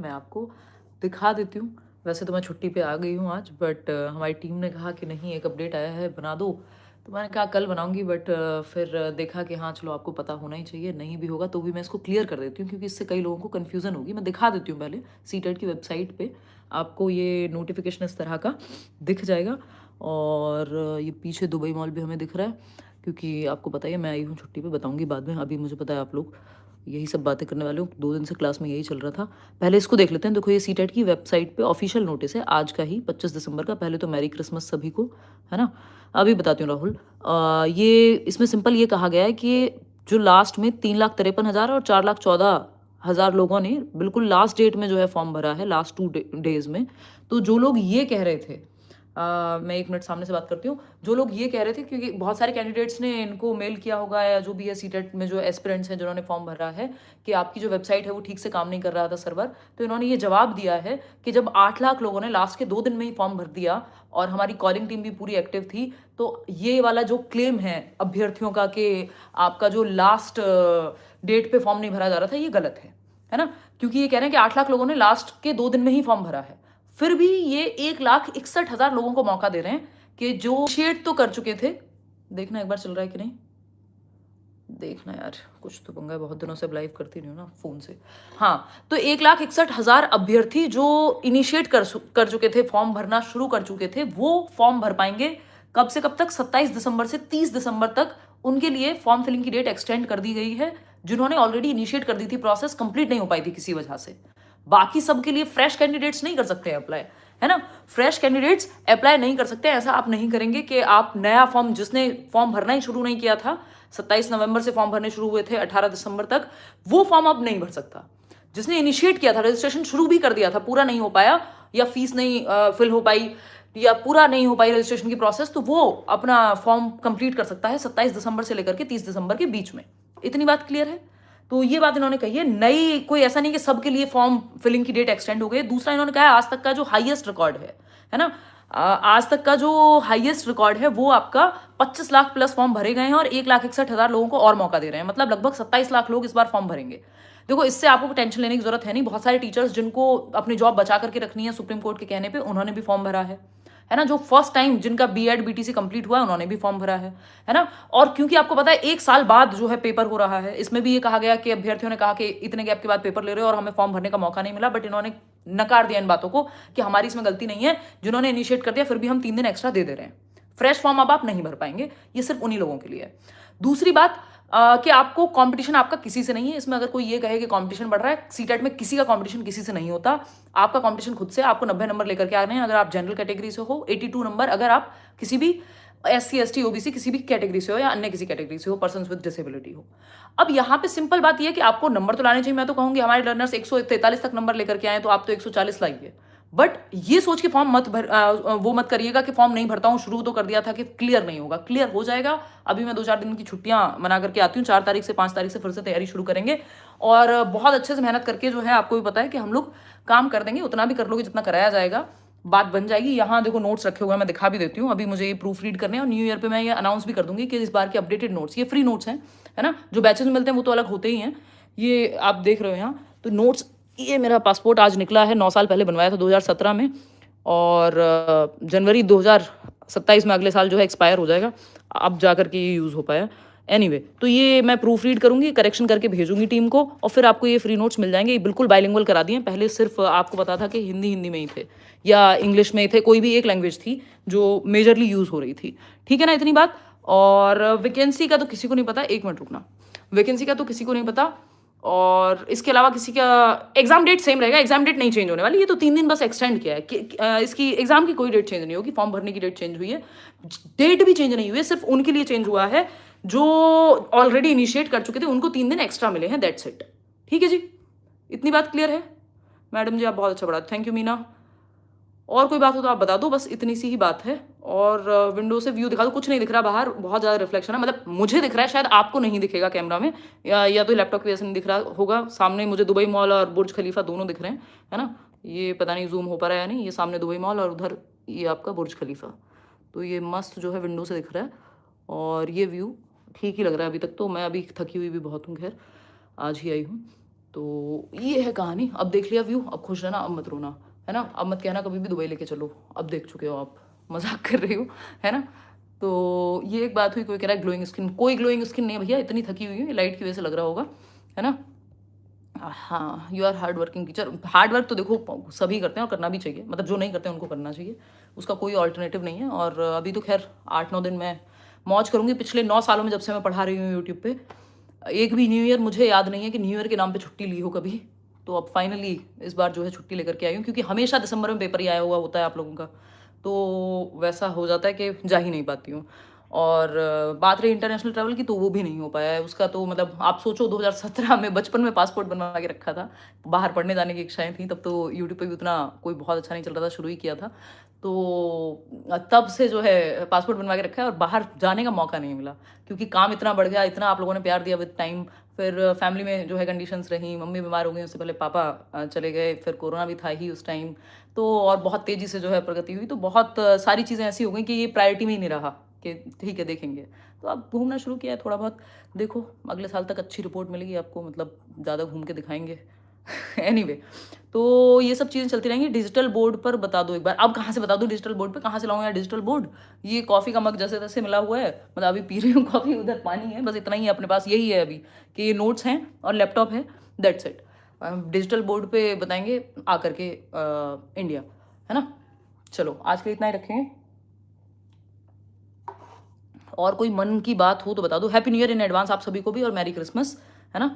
मैं आपको दिखा देती हूँ। वैसे तो मैं छुट्टी पे आ गई हूँ आज, बट हमारी टीम ने कहा कि नहीं, एक अपडेट आया है, बना दो। तो मैंने कहा कल बनाऊंगी, बट फिर देखा कि हाँ चलो, आपको पता होना ही चाहिए, नहीं भी होगा तो भी मैं इसको क्लियर कर देती हूँ, क्योंकि इससे कई लोगों को कन्फ्यूज़न होगी। मैं दिखा देती हूँ पहले। सीटेट की वेबसाइट पे आपको ये नोटिफिकेशन इस तरह का दिख जाएगा, और ये पीछे दुबई मॉल भी हमें दिख रहा है, क्योंकि आपको पता ही है मैं आई हूँ छुट्टी पे। बताऊँगी बाद में, अभी मुझे पता है आप लोग यही सब बातें करने वाले हो। 2 दिन से क्लास में यही चल रहा था। पहले इसको देख लेते हैं। देखो, ये सीटेट की वेबसाइट पे ऑफिशियल नोटिस है आज का ही, 25 दिसंबर का। पहले तो मैरी क्रिसमस सभी को, है ना। अभी बताती हूँ राहुल। ये इसमें सिंपल ये कहा गया है कि जो लास्ट में 3,53,000 और 4,14,000 लोगों ने बिल्कुल लास्ट डेट में जो है फॉर्म भरा है, लास्ट 2 डेज में। तो जो लोग ये कह रहे थे, मैं 1 मिनट सामने से बात करती हूँ। जो लोग ये कह रहे थे, क्योंकि बहुत सारे कैंडिडेट्स ने इनको मेल किया होगा, या जो भी है सीटेट में जो एस्पिरेंट्स हैं जिन्होंने फॉर्म भरा है, कि आपकी जो वेबसाइट है वो ठीक से काम नहीं कर रहा था, सर्वर। तो इन्होंने ये जवाब दिया है कि जब 8 लाख लोगों ने लास्ट के 2 दिन में ही फॉर्म भर दिया, और हमारी कॉलिंग टीम भी पूरी एक्टिव थी, तो ये वाला जो क्लेम है अभ्यर्थियों का कि आपका जो लास्ट डेट पे फॉर्म नहीं भरा जा रहा था, ये गलत है ना। क्योंकि ये कह रहे हैं कि 8 लाख लोगों ने लास्ट के 2 दिन में ही फॉर्म भरा है। फिर भी ये 1,61,000 लोगों को मौका दे रहे हैं कि जो शेड तो कर चुके थे। देखना एक बार चल रहा है कि नहीं, देखना यार, कुछ तो पंगा है, बहुत दिनों से लाइव करती नहीं हूँ ना फोन से। हाँ, तो 1,61,000 अभ्यर्थी जो इनिशिएट कर चुके थे, फॉर्म भरना शुरू कर चुके थे, वो फॉर्म भर पाएंगे कब से कब तक? 27 दिसंबर से 30 दिसंबर तक उनके लिए फॉर्म फिलिंग की डेट एक्सटेंड कर दी गई है। जिन्होंने ऑलरेडी इनिशिएट कर दी थी, प्रोसेस कंप्लीट नहीं हो पाई थी किसी वजह से। बाकी सबके लिए फ्रेश कैंडिडेट्स नहीं कर सकते अप्लाई, है ना। फ्रेश कैंडिडेट्स अप्लाई नहीं कर सकते। ऐसा आप नहीं करेंगे कि आप नया फॉर्म, जिसने फॉर्म भरना ही शुरू नहीं किया था, 27 नवंबर से फॉर्म भरने शुरू हुए थे 18 दिसंबर तक, वो फॉर्म अब नहीं भर सकता। जिसने इनिशिएट किया था, रजिस्ट्रेशन शुरू भी कर दिया था, पूरा नहीं हो पाया, या फीस नहीं फिल हो पाई, या पूरा नहीं हो पाई रजिस्ट्रेशन की प्रोसेस, तो वो अपना फॉर्म कंप्लीट कर सकता है 27 दिसंबर से लेकर के 30 दिसंबर के बीच में। इतनी बात क्लियर है। तो ये बात इन्होंने कही है। नई कोई ऐसा नहीं कि सबके लिए फॉर्म फिलिंग की डेट एक्सटेंड हो गई। दूसरा इन्होंने कहा आज तक का जो हाईएस्ट रिकॉर्ड है ना, आज तक का जो हाईएस्ट रिकॉर्ड है वो आपका 25 लाख प्लस फॉर्म भरे गए हैं, और 1,61,000 लोगों को और मौका दे रहे हैं। मतलब लगभग 27 लाख लोग इस बार फॉर्म भरेंगे। देखो, इससे आपको टेंशन लेने की जरूरत है नहीं। बहुत सारे टीचर्स जिनको अपनी जॉब बचा करके रखनी है सुप्रीम कोर्ट के कहने पे, उन्होंने भी फॉर्म भरा है ना। जो फर्स्ट टाइम जिनका बीएड बीटीसी कंप्लीट हुआ है, उन्होंने भी फॉर्म भरा है ना। और क्योंकि आपको पता है 1 साल बाद जो है पेपर हो रहा है, इसमें भी ये कहा गया कि अभ्यर्थियों ने कहा कि इतने गैप के बाद पेपर ले रहे हो और हमें फॉर्म भरने का मौका नहीं मिला, बट इन्होंने नकार दिया इन बातों को कि हमारी इसमें गलती नहीं है। जिन्होंने इनिशिएट कर दिया, फिर भी हम 3 दिन एक्स्ट्रा दे रहे हैं। फ्रेश फॉर्म अब आप नहीं भर पाएंगे, ये सिर्फ उन्हीं लोगों के लिए है। दूसरी बात, कि आपको कंपटीशन आपका किसी से नहीं है। इसमें अगर कोई ये कहे कि कंपटीशन बढ़ रहा है, सीटेट में किसी का कंपटीशन किसी से नहीं होता। आपका कंपटीशन खुद से। आपको 90 नंबर लेकर के आ रहे हैं अगर आप जनरल कैटेगरी से हो, 82 नंबर अगर आप किसी भी SC ST OBC किसी भी कैटेगरी से हो, या अन्य किसी कैटेगरी से हो, पर्सन विद डिसेबिलिटी हो। अब यहाँ पे सिंपल बात यह है कि आपको नंबर तो लाने चाहिए। मैं तो कहूंगी हमारे लर्नर्स 143 तक नंबर लेकर के आए, तो आप तो 140 लाइए। बट ये सोच के फॉर्म वो मत करिएगा कि फॉर्म नहीं भरता हूं, शुरू तो कर दिया था कि क्लियर नहीं होगा। क्लियर हो जाएगा। अभी मैं 2-4 दिन की छुट्टियां मना करके आती हूँ। 4 तारीख से 5 तारीख से फिर से तैयारी शुरू करेंगे, और बहुत अच्छे से मेहनत करके जो है, आपको भी पता है कि हम लोग काम कर देंगे। उतना भी कर लोगे जितना कराया जाएगा, बात बन जाएगी। यहाँ देखो नोट्स रखे हुए हैं, मैं दिखा भी देती हूँ। अभी मुझे ये प्रूफ रीड करने हैं, और न्यू ईयर पे मैं ये अनाउंस भी कर दूंगी कि इस बार के अपडेटेड नोट्स, ये फ्री नोट्स हैं, है ना। जो बैचेस में मिलते हैं वो तो अलग होते ही हैं। ये आप देख रहे हो यहाँ, तो नोट्स, ये मेरा पासपोर्ट आज निकला है। 9 साल पहले बनवाया था 2017 में, और जनवरी 2027 में अगले साल जो है एक्सपायर हो जाएगा। अब जा करके ये यूज़ हो पाया। एनीवे, तो ये मैं प्रूफ रीड करूंगी, करेक्शन करके भेजूंगी टीम को, और फिर आपको ये फ्री नोट्स मिल जाएंगे। ये बिल्कुल बाइलिंगुअल करा दिए। पहले सिर्फ आपको पता था कि हिंदी में ही थे, या इंग्लिश में ही थे, कोई भी एक लैंग्वेज थी जो मेजरली यूज़ हो रही थी। ठीक है ना, इतनी बात। और वैकेंसी का तो किसी को नहीं पता। 1 मिनट रुकना। वैकेंसी का तो किसी को नहीं पता, और इसके अलावा किसी का एग्जाम डेट सेम रहेगा। एग्जाम डेट नहीं चेंज होने वाली। ये तो 3 दिन बस एक्सटेंड किया है। इसकी एग्जाम की कोई डेट चेंज नहीं होगी। फॉर्म भरने की डेट चेंज हुई है, डेट भी चेंज नहीं हुई है। सिर्फ उनके लिए चेंज हुआ है जो ऑलरेडी इनिशिएट कर चुके थे, उनको 3 दिन एक्स्ट्रा मिले हैं। That's it. ठीक है जी, इतनी बात क्लियर है। मैडम जी आप बहुत अच्छा पढ़ा, थैंक यू मीना। और कोई बात हो तो आप बता दो, बस इतनी सी ही बात है। और विंडो से व्यू दिखा दो। कुछ नहीं दिख रहा बाहर, बहुत ज़्यादा रिफ्लेक्शन है। मतलब मुझे दिख रहा है, शायद आपको नहीं दिखेगा कैमरा में, या तो लैपटॉप की वजह से नहीं दिख रहा होगा। सामने मुझे दुबई मॉल और बुर्ज खलीफा दोनों दिख रहे हैं, है ना। ये पता नहीं जूम हो पा रहा है या नहीं। ये सामने दुबई मॉल, और उधर ये आपका बुर्ज खलीफा। तो ये मस्त जो है विंडो से दिख रहा है, और ये व्यू ठीक ही लग रहा है अभी तक तो। मैं अभी थकी हुई भी बहुत हूँ, खैर आज ही आई हूँ। तो ये है कहानी। अब देख लिया व्यू, अब खुश रहना, अब मत रोना, है ना। अब मत कहना कभी भी दुबई लेके चलो, अब देख चुके हो आप, मजाक कर रही हो, है ना। तो ये एक बात हुई। कोई कह रहा है ग्लोइंग स्किन, कोई ग्लोइंग स्किन नहीं है भैया, इतनी थकी हुई है, लाइट की वजह से लग रहा होगा, है ना। हाँ, you are hard working teacher. Hard work तो देखो सभी करते हैं और करना भी चाहिए, मतलब जो नहीं करते हैं उनको करना चाहिए, उसका कोई ऑल्टरनेटिव नहीं है। और अभी तो खैर 8-9 दिन मैं मौज करूंगी। पिछले 9 सालों में जब से मैं पढ़ा रही हूँ यूट्यूब पे, एक भी न्यू ईयर मुझे याद नहीं है कि न्यू ईयर के नाम पे छुट्टी ली हो कभी। तो अब फाइनली इस बार जो है छुट्टी लेकर के आई हूँ, क्योंकि हमेशा दिसंबर में पेपर ही आया हुआ होता है आप लोगों का, तो वैसा हो जाता है कि जा ही नहीं पाती हूँ। और बात रही इंटरनेशनल ट्रैवल की, तो वो भी नहीं हो पाया है उसका। तो मतलब आप सोचो 2017 में बचपन में पासपोर्ट बनवा के रखा था, बाहर पढ़ने जाने की इच्छाएं थी, तब तो यूट्यूब पे भी उतना कोई बहुत अच्छा नहीं चल रहा था, शुरू ही किया था। तो तब से जो है पासपोर्ट बनवा के रखा है और बाहर जाने का मौका नहीं मिला, क्योंकि काम इतना बढ़ गया, इतना आप लोगों ने प्यार दिया विद टाइम। फिर फैमिली में जो है कंडीशंस रही, मम्मी बीमार हो गई, उससे पहले पापा चले गए, फिर कोरोना भी था ही उस टाइम। तो और बहुत तेज़ी से जो है प्रगति हुई, तो बहुत सारी चीज़ें ऐसी हो गई कि ये प्रायोरिटी में ही नहीं रहा कि ठीक है देखेंगे। तो अब घूमना शुरू किया है थोड़ा बहुत, देखो अगले साल तक अच्छी रिपोर्ट मिलेगी आपको, मतलब ज़्यादा घूम के दिखाएंगे। एनीवे तो ये सब चीज़ें चलती रहेंगी। डिजिटल बोर्ड पर बता दो एक बार। अब कहाँ से बता दूँ डिजिटल बोर्ड पे, कहाँ से लाऊं यार डिजिटल बोर्ड। ये कॉफ़ी का मग जैसे तैसे मिला हुआ है, मतलब अभी पी रही हूँ कॉफ़ी, उधर पानी है, बस इतना ही है अपने पास, यही है अभी कि ये नोट्स हैं और लैपटॉप है, दैट्स इट। डिजिटल बोर्ड पे बताएंगे आकर के इंडिया, है ना। चलो आज के लिए इतना ही रखेंगे, और कोई मन की बात हो तो बता दो। Happy new year in advance आप सभी को भी, और मैरी क्रिसमस, है ना।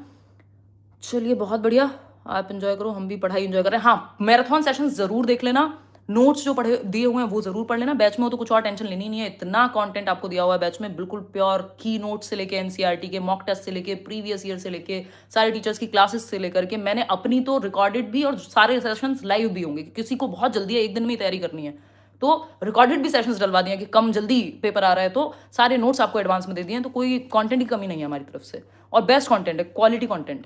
चलिए बहुत बढ़िया, आप एंजॉय करो, हम भी पढ़ाई एंजॉय कर रहे हैं। हाँ, मैराथन सेशन जरूर देख लेना, नोट्स जो पढ़े दिए हुए हैं वो जरूर पढ़ लेना। बैच में हो तो कुछ और टेंशन लेनी नहीं है, इतना कंटेंट आपको दिया हुआ है बैच में, बिल्कुल प्योर की नोट से लेके एनसीईआरटी के मॉक टेस्ट से लेके प्रीवियस ईयर से लेके सारे टीचर्स की क्लासेस से लेकर के, मैंने अपनी तो रिकॉर्डेड भी और सारे सेशंस लाइव भी होंगे। किसी को बहुत जल्दी है, एक दिन में ही तैयारी करनी है, तो रिकॉर्डेड भी सेशंस डलवा दिए कि कम जल्दी पेपर आ रहा है, तो सारे नोट्स आपको एडवांस में दे दिए हैं। तो कोई कंटेंट की कमी नहीं है हमारी तरफ से, और बेस्ट कंटेंट है, क्वालिटी कंटेंट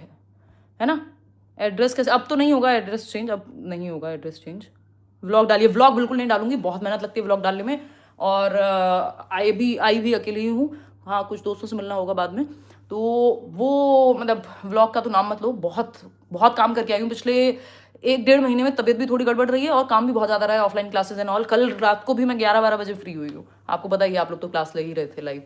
है ना। एड्रेस कैसे, अब तो नहीं होगा एड्रेस चेंज, अब नहीं होगा एड्रेस चेंज। व्लॉग डालिए, व्लॉग बिल्कुल नहीं डालूंगी, बहुत मेहनत लगती है व्लॉग डालने में, और आई भी अकेली ही हूँ। हाँ, कुछ दोस्तों से मिलना होगा बाद में, तो वो मतलब व्लॉग का तो नाम मत लो। बहुत बहुत काम करके आई हूँ पिछले 1-1.5 महीने में, तबीयत भी थोड़ी गड़बड़ रही है और काम भी बहुत ज़्यादा रहा है, ऑफलाइन क्लासेज एंड ऑल। कल रात को भी मैं 11-12 बजे फ्री हुई हूँ, आपको पता ही है, आप लोग तो क्लास ले ही रहे थे लाइव।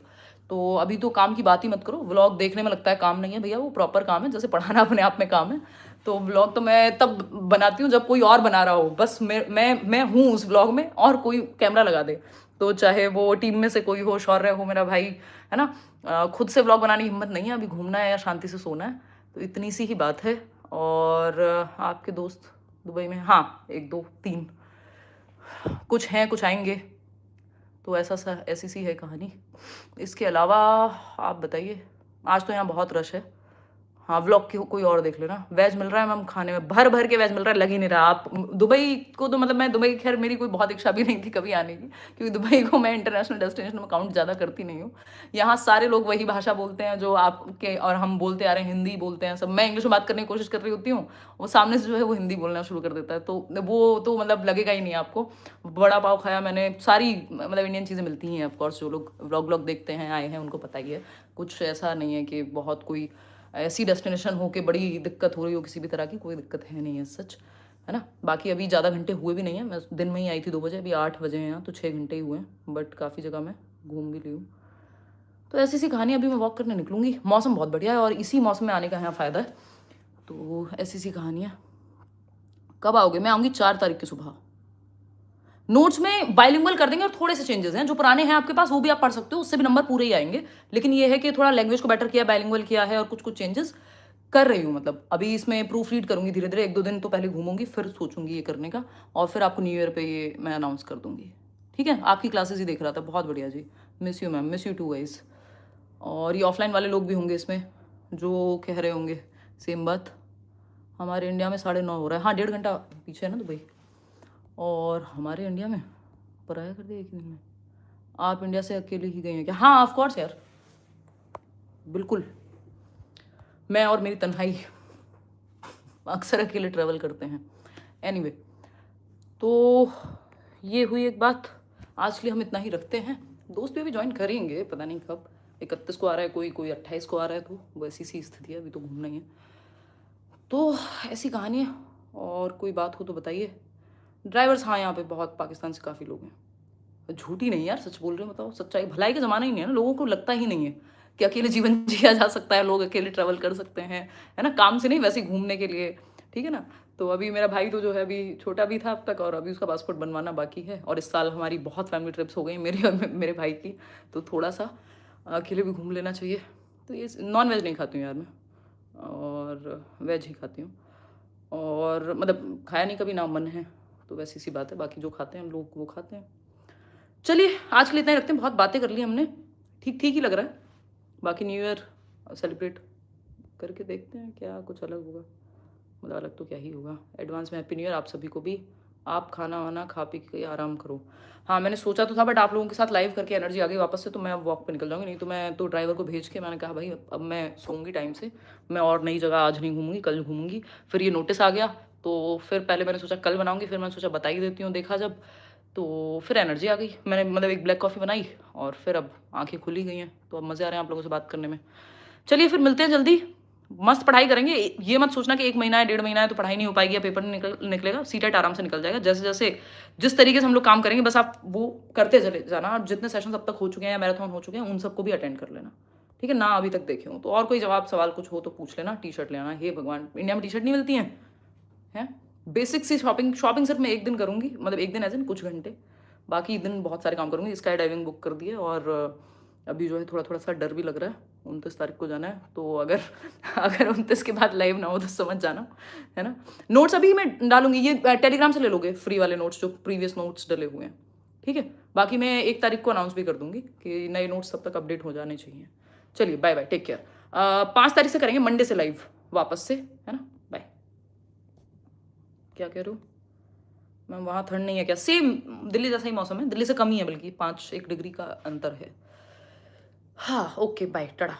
तो अभी तो काम की बात ही मत करो, व्लॉग देखने में लगता है काम नहीं है भैया, वो प्रॉपर काम है, जैसे पढ़ाना अपने आप में काम है। तो व्लॉग तो मैं तब बनाती हूँ जब कोई और बना रहा हो, बस मैं हूँ उस व्लॉग में, और कोई कैमरा लगा दे, तो चाहे वो टीम में से कोई हो, शौर्य हो मेरा भाई, है ना। खुद से व्लॉग बनाने की हिम्मत नहीं है, अभी घूमना है या शांति से सोना है, तो इतनी सी ही बात है। और आपके दोस्त दुबई में, हाँ 1-2-3 कुछ हैं, कुछ आएंगे, तो ऐसी सी है कहानी। इसके अलावा आप बताइए, आज तो यहाँ बहुत रश है। हाँ, व्लॉग की कोई और देख लेना। वेज मिल रहा है मैम खाने में, भर भर के वेज मिल रहा है, लग ही नहीं रहा। आप दुबई को तो मतलब, मैं दुबई खैर मेरी कोई बहुत इच्छा भी नहीं थी कभी आने की, क्योंकि दुबई को मैं इंटरनेशनल डेस्टिनेशन में काउंट ज़्यादा करती नहीं हूँ। यहाँ सारे लोग वही भाषा बोलते हैं जो आपके और हम बोलते आ रहे हैं, हिंदी बोलते हैं सब। मैं इंग्लिश में बात करने की कोशिश कर रही होती हूँ, वो सामने से जो है वो हिंदी बोलना शुरू कर देता है, तो वो तो मतलब लगेगा ही नहीं आपको। बड़ा पाव खाया मैंने, सारी मतलब इंडियन चीज़ें मिलती हैं ऑफकोर्स, जो लोग व्लॉग देखते हैं आए हैं उनको पता ही है। कुछ ऐसा नहीं है कि बहुत कोई ऐसी डेस्टिनेशन हो कि बड़ी दिक्कत हो रही हो किसी भी तरह की, कोई दिक्कत है नहीं है सच, है ना। बाकी अभी ज़्यादा घंटे हुए भी नहीं है, मैं दिन में ही आई थी 2 बजे, अभी 8 बजे हैं यहाँ, तो 6 घंटे ही हुए हैं, बट काफ़ी जगह मैं घूम भी ली हूँ। तो ऐसी सी कहानी, अभी मैं वॉक करने निकलूँगी, मौसम बहुत बढ़िया है और इसी मौसम में आने का यहाँ फ़ायदा है। तो ऐसी सी कहानियाँ। कब आओगे? मैं आऊँगी 4 तारीख की सुबह। नोट्स में बाइलिंगुअल कर देंगे और थोड़े से चेंजेस हैं, जो पुराने हैं आपके पास वो भी आप पढ़ सकते हो, उससे भी नंबर पूरे ही आएंगे। लेकिन ये है कि थोड़ा लैंग्वेज को बेटर किया, बाइलिंगुअल किया है, और कुछ कुछ चेंजेस कर रही हूँ। मतलब अभी इसमें प्रूफ रीड करूंगी धीरे धीरे, 1-2 दिन तो पहले घूमूंगी, फिर सोचूंगी ये करने का, और फिर आपको न्यू ईयर पे ये मैं अनाउंस कर दूंगी। ठीक है, आपकी क्लासेस ही देख रहा था, बहुत बढ़िया जी। Miss you ma'am, miss you too guys. और ये ऑफलाइन वाले लोग भी होंगे इसमें जो कह रहे होंगे सेम बात। हमारे इंडिया में 9:30 हो रहा है, हाँ 1.5 घंटा पीछे है ना दुबई, और हमारे इंडिया में पराया कर दिया एक दिन में। आप इंडिया से अकेले ही गए हैं क्या? हाँ ऑफ कोर्स यार, बिल्कुल। मैं और मेरी तन्हाई अक्सर अकेले ट्रैवल करते हैं। एनीवे तो ये हुई एक बात, आज के लिए हम इतना ही रखते हैं। दोस्त भी अभी ज्वाइन करेंगे, पता नहीं कब, 31 को आ रहा है कोई, 28 को आ रहा है, तो वैसी सी स्थिति है, अभी तो घूमना ही है। तो ऐसी कहानी है। और कोई बात हो तो बताइए। ड्राइवर्स हाँ, यहाँ पे बहुत पाकिस्तान से काफ़ी लोग हैं। झूठी नहीं यार, सच बोल रहे हो, बताओ सच्चाई। भलाई का ज़माना ही नहीं है ना, लोगों को लगता ही नहीं है कि अकेले जीवन जिया जा सकता है, लोग अकेले ट्रैवल कर सकते हैं, है ना? काम से नहीं, वैसे ही घूमने के लिए, ठीक है ना? तो अभी मेरा भाई तो जो है अभी छोटा भी था अब तक, और अभी उसका पासपोर्ट बनवाना बाकी है, और इस साल हमारी बहुत फैमिली ट्रिप्स हो गई मेरी और मेरे भाई की, तो थोड़ा-सा अकेले भी घूम लेना चाहिए। तो ये नॉन वेज नहीं खाती हूँ यार मैं, और वेज ही खाती हूँ। और मतलब खाया नहीं कभी, ना मन है, तो वैसी सी बात है। बाकी जो खाते हैं हम लोग वो खाते हैं। चलिए आज के लिए इतना ही रखते हैं, बहुत बातें कर ली हमने, ठीक ठीक ही लग रहा है। बाकी न्यू ईयर सेलिब्रेट करके देखते हैं क्या कुछ अलग होगा, मतलब अलग तो क्या ही होगा। एडवांस में हैप्पी न्यू ईयर आप सभी को भी। आप खाना वाना खा पी के आराम करो। हाँ मैंने सोचा तो था, बट आप लोगों के साथ लाइव करके एनर्जी आ गई वापस से, तो मैं अब वॉक पे निकल जाऊंगी। नहीं तो मैं तो ड्राइवर को भेज के मैंने कहा भाई अब मैं सोऊंगी टाइम से, मैं और नई जगह आज नहीं घूमूंगी, कल घूमूंगी। फिर ये नोटिस आ गया, तो फिर पहले मैंने सोचा कल बनाऊंगी, फिर मैंने सोचा बता ही देती हूँ, देखा जब तो फिर एनर्जी आ गई। मैंने मतलब एक ब्लैक कॉफ़ी बनाई, और फिर अब आंखें खुली गई हैं, तो अब मज़े आ रहे हैं आप लोगों से बात करने में। चलिए फिर मिलते हैं जल्दी, मस्त पढ़ाई करेंगे। ये मत सोचना कि 1 महीना है 1.5 महीना है तो पढ़ाई नहीं हो पाएगी या पेपर नहीं निकलेगा। सीटेट आराम से निकल जाएगा। जैसे जैसे जिस तरीके से हम लोग काम करेंगे बस आप वो करते चले जाना, और जितने सेशंस अब तक हो चुके हैं या मैराथन हो चुके हैं उन सबको भी अटेंड कर लेना, ठीक है ना? अभी तक देखे हो तो, और कोई जवाब सवाल कुछ हो तो पूछ लेना। टी शर्ट लेना, हे भगवान इंडिया में टी शर्ट नहीं मिलती हैं। बेसिक सी शॉपिंग, सिर्फ मैं एक दिन करूंगी, मतलब एक दिन एज इन कुछ घंटे, बाकी दिन बहुत सारे काम करूंगी। स्काई डाइविंग बुक कर दी है, और अभी जो है थोड़ा थोड़ा सा डर भी लग रहा है। 29 तारीख को जाना है, तो अगर अगर 29 के बाद लाइव ना हो तो समझ जाना, है ना? नोट्स अभी मैं डालूंगी, ये टेलीग्राम से ले लोगे फ्री वाले नोट्स जो प्रीवियस नोट्स डले हुए हैं, ठीक है? बाकी मैं 1 तारीख को अनाउंस भी कर दूंगी कि नए नोट्स तब तक अपडेट हो जाने चाहिए। चलिए बाय बाय, टेक केयर। 5 तारीख से करेंगे, मंडे से लाइव वापस से, है ना? बाय। क्या कह रहे हो मैम? वहाँ ठंड नहीं है क्या? सेम दिल्ली जैसा ही मौसम है, दिल्ली से कम ही है, बल्कि 5-1 डिग्री का अंतर है। हाँ ओके बाय, टाटा।